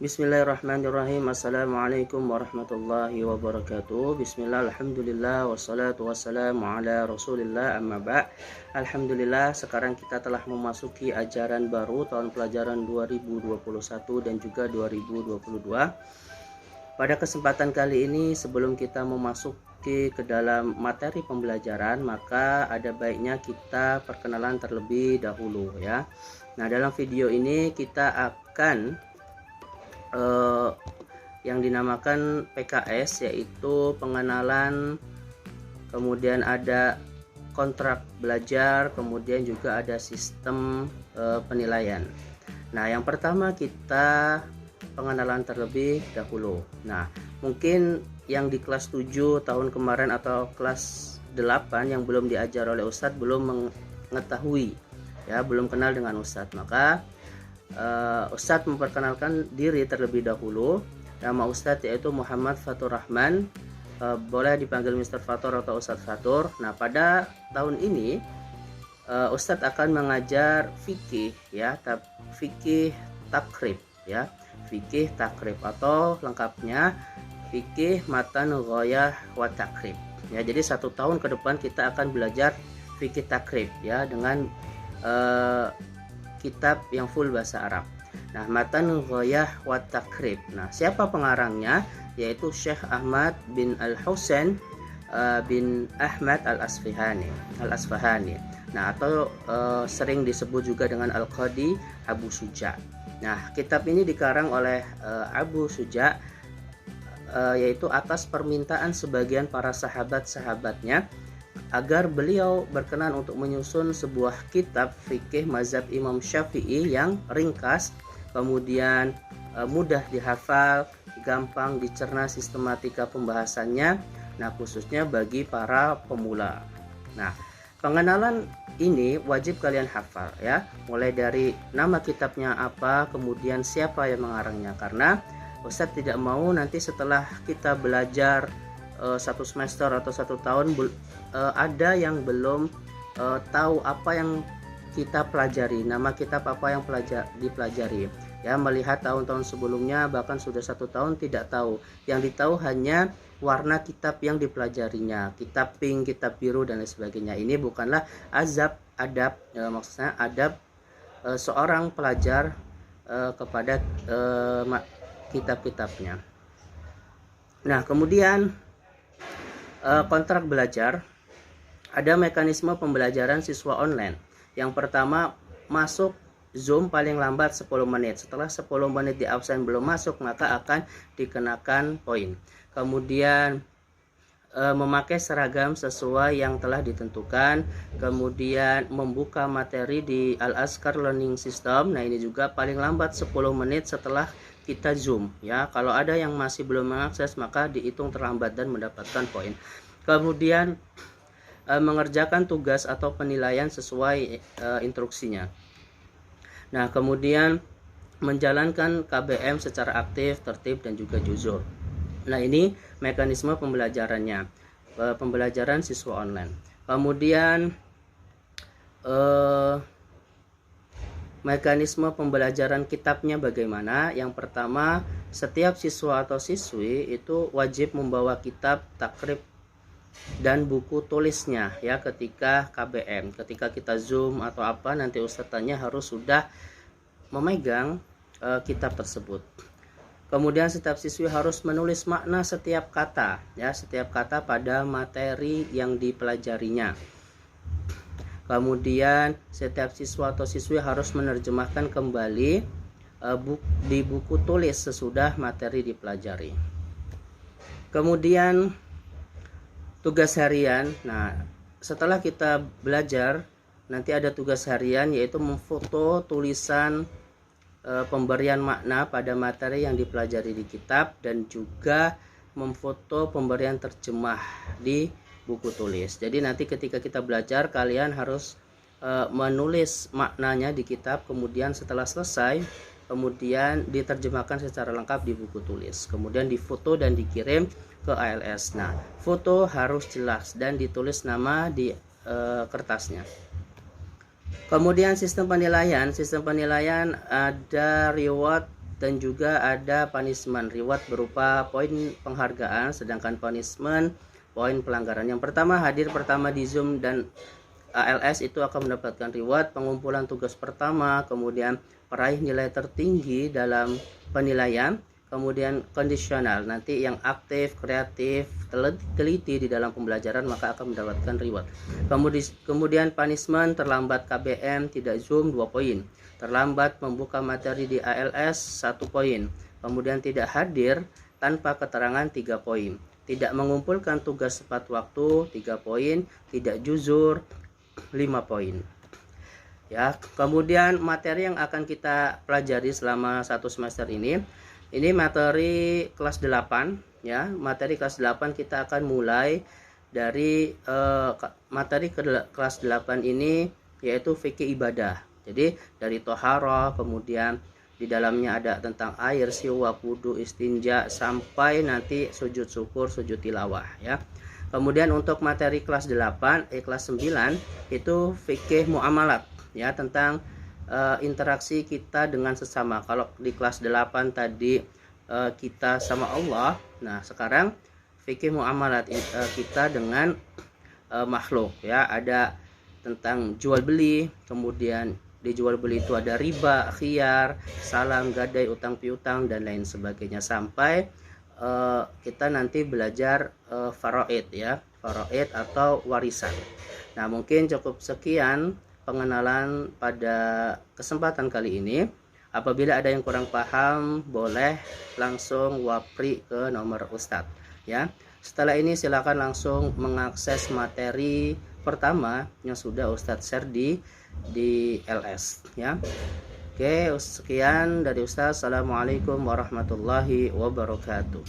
Bismillahirrahmanirrahim. Assalamualaikum warahmatullahi wabarakatuh. Bismillah, alhamdulillah, wassalatu wassalamu ala rasulillah, amma ba'. Alhamdulillah, sekarang kita telah memasuki ajaran baru tahun pelajaran 2021 dan juga 2022. Pada kesempatan kali ini, sebelum kita memasuki ke dalam materi pembelajaran, maka ada baiknya kita perkenalan terlebih dahulu ya. Nah, dalam video ini kita akan yang dinamakan PKS, yaitu pengenalan, kemudian ada kontrak belajar, kemudian juga ada sistem penilaian. Nah, yang pertama kita pengenalan terlebih dahulu. Nah, mungkin yang di kelas 7 tahun kemarin atau kelas 8 yang belum diajar oleh Ustadz belum mengetahui ya, belum kenal dengan Ustadz, maka Ustadz memperkenalkan diri terlebih dahulu. Nama Ustadz yaitu Muhammad Fatur Rahman, boleh dipanggil Mr. Fatur atau Ustadz Fatur. Nah, pada tahun ini Ustadz akan mengajar fikih ya, fikih takrib ya, fikih takrib atau lengkapnya fikih matan ghoyah wa takrib ya. Jadi 1 tahun ke depan kita akan belajar fikih takrib ya, dengan kitab yang full bahasa Arab. Nah, matan ghoyah wa takrib. Nah, siapa pengarangnya? Yaitu Syekh Ahmad bin Al-Husain bin Ahmad Al-Asfahani. Nah, atau sering disebut juga dengan Al-Qadi Abu Suja. Nah, kitab ini dikarang oleh Abu Suja, yaitu atas permintaan sebagian para sahabat-sahabatnya agar beliau berkenan untuk menyusun sebuah kitab fikih mazhab Imam Syafi'i yang ringkas, kemudian mudah dihafal, gampang dicerna sistematika pembahasannya, nah khususnya bagi para pemula. Nah, pengenalan ini wajib kalian hafal ya, mulai dari nama kitabnya apa, kemudian siapa yang mengarangnya, karena Ustadz tidak mau nanti setelah kita belajar 1 semester atau 1 tahun ada yang belum tahu apa yang kita pelajari, nama kitab apa yang dipelajari ya, melihat tahun-tahun sebelumnya bahkan sudah 1 tahun tidak tahu, yang ditahu hanya warna kitab yang dipelajarinya, kitab pink, kitab biru dan lain sebagainya. Ini bukanlah adab maksudnya adab seorang pelajar kepada kitab-kitabnya. Nah, kemudian kontrak belajar, ada mekanisme pembelajaran siswa online. Yang pertama, masuk Zoom paling lambat 10 menit. Setelah 10 menit di absen belum masuk, maka akan dikenakan poin. Kemudian memakai seragam sesuai yang telah ditentukan. Kemudian membuka materi di Al-Azkar Learning System. Nah, ini juga paling lambat 10 menit setelah kita Zoom ya. Kalau ada yang masih belum mengakses, maka dihitung terlambat dan mendapatkan poin. Kemudian mengerjakan tugas atau penilaian sesuai instruksinya. Nah, kemudian menjalankan KBM secara aktif, tertib dan juga jujur. Nah, ini mekanisme pembelajarannya, pembelajaran siswa online. Kemudian mekanisme pembelajaran kitabnya bagaimana? Yang pertama, setiap siswa atau siswi itu wajib membawa kitab takrib dan buku tulisnya ya ketika KBM. Ketika kita Zoom atau apa, nanti Ustadz tanya harus sudah memegang kitab tersebut. Kemudian setiap siswi harus menulis makna setiap kata ya, setiap kata pada materi yang dipelajarinya. Kemudian setiap siswa atau siswi harus menerjemahkan kembali di buku tulis sesudah materi dipelajari. Kemudian tugas harian. Nah, setelah kita belajar, nanti ada tugas harian, yaitu memfoto tulisan pemberian makna pada materi yang dipelajari di kitab, dan juga memfoto pemberian terjemah di buku tulis. Jadi nanti ketika kita belajar, kalian harus menulis maknanya di kitab, kemudian setelah selesai kemudian diterjemahkan secara lengkap di buku tulis, kemudian difoto dan dikirim ke ALS. Nah, foto harus jelas dan ditulis nama di kertasnya. Kemudian sistem penilaian ada reward dan juga ada punishment, reward berupa poin penghargaan, sedangkan punishment poin pelanggaran. Yang pertama, hadir pertama di Zoom dan ALS itu akan mendapatkan reward pengumpulan tugas pertama, kemudian peraih nilai tertinggi dalam penilaian, kemudian kondisional, nanti yang aktif, kreatif, teliti di dalam pembelajaran maka akan mendapatkan reward. Kemudian punishment, terlambat KBM tidak Zoom 2 poin, terlambat membuka materi di ALS 1 poin, kemudian tidak hadir tanpa keterangan 3 poin, tidak mengumpulkan tugas tepat waktu 3 poin, tidak jujur 5 poin. Ya, kemudian materi yang akan kita pelajari selama 1 semester ini materi kelas 8 ya. Materi kelas 8 kita akan mulai dari materi kelas 8 ini yaitu fikih ibadah. Jadi dari toharoh, kemudian di dalamnya ada tentang air, siwak, wudu, istinja, sampai nanti sujud syukur, sujud tilawah ya. Kemudian untuk materi kelas 8, kelas 9 itu fikih muamalat ya, tentang interaksi kita dengan sesama. Kalau di kelas 8 tadi kita sama Allah, nah sekarang fikih muamalat kita dengan makhluk ya. Ada tentang jual beli, kemudian di jual beli itu ada riba, khiyar, salam, gadai, utang piutang dan lain sebagainya, sampai kita nanti belajar faraid ya, faraid atau warisan. Nah, mungkin cukup sekian pengenalan pada kesempatan kali ini. Apabila ada yang kurang paham, boleh langsung wapri ke nomor Ustadz ya. Setelah ini silakan langsung mengakses materi pertama yang sudah Ustadz share di LS ya. Oke, sekian dari Ustadz. Assalamualaikum warahmatullahi wabarakatuh.